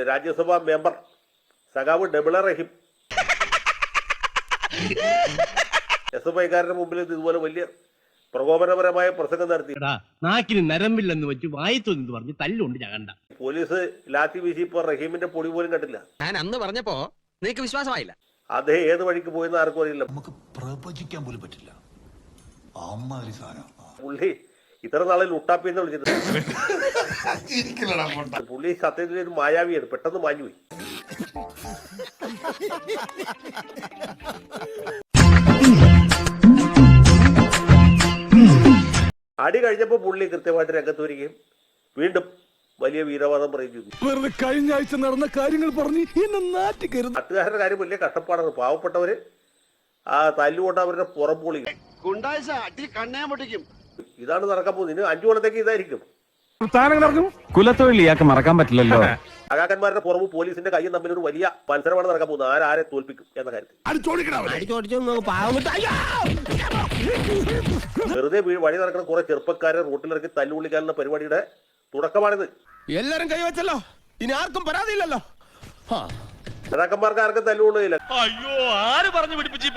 രാജ്യസഭാ member സഖാവ് ഡബിള റഹീം SFIക്കാരുടെ മുമ്പിൽ ഇതുപോലെ വലിയ പ്രകോപനപരമായ പ്രസംഗം നടത്തി. നാക്കിന് നരമ്പില്ലെന്ന് വെച്ച് വായിത്തൊന്ന് പറഞ്ഞ് തല്ലുകൊണ്ട് ഞകണ്ട. പോലീസ് ലാത്തി വീശി ഇപ്പൊ റഹീമിന്റെ പൊടി പോലും കണ്ടില്ല. ഞാൻ അന്ന് പറഞ്ഞപ്പോ നിനക്ക് വിശ്വാസമായില്ല. അദ്ദേഹം ഏത് വഴിക്ക് പോയെന്ന് ആർക്കും അറിയില്ല. നമുക്ക് പ്രവചിക്കാൻ പോലും പറ്റില്ല. പുള്ളി ഇത്ര നാളെ ലുട്ടാപ്പി എന്ന് വിളിച്ചിട്ടുണ്ട്. പുള്ളി സത്യത്തിൽ ഒരു മായാവിയാണ്, പെട്ടെന്ന് മാഞ്ഞുപോയി. അടി കഴിഞ്ഞപ്പോ പുള്ളി കൃത്യമായിട്ട് രംഗത്ത് വരികയും വീണ്ടും വലിയ വീരവാദം പറയുകയും ചെയ്തു. കഴിഞ്ഞ ആഴ്ച നടന്ന കാര്യങ്ങൾ പറഞ്ഞ് നാട്ടുകാരുടെ കാര്യം വലിയ കഷ്ടപ്പാടാണ്. പാവപ്പെട്ടവര് ആ തല്ലുകൊണ്ട് അവരുടെ പുറം പൊളി. ഇതാണ് നടക്കാൻ പോകുന്നത്. ഇനി 5 കൊല്ലത്തേക്ക് ഇതായിരിക്കും. കുലത്തൊഴിൽ ഇയാൾക്ക് മറക്കാൻ പറ്റില്ലല്ലോ. സഖാക്കന്മാരുടെ പുറമെ പോലീസിന്റെ കയ്യും തമ്മിൽ ഒരു വലിയ മത്സരമാണ് നടക്കാൻ പോകുന്നത്. ആരെ തോൽപ്പിക്കും എന്ന കാര്യത്തിൽ. വെറുതെ വഴി നടക്കുന്ന കുറെ ചെറുപ്പക്കാരെ റോട്ടിലിറക്കി തല്ലുകൊള്ളിക്കാനുള്ള പരിപാടിയുടെ തുടക്കമാണിത്. എല്ലാരും കൈവച്ചല്ലോ, ഇനി ആർക്കും പരാതിയില്ലല്ലോ. സഖാക്കന്മാർക്ക് ആർക്കും തല്ലുകൊള്ളുകയില്ല. അയ്യോ, ആര് പറഞ്ഞു പിടിപ്പിച്ചു?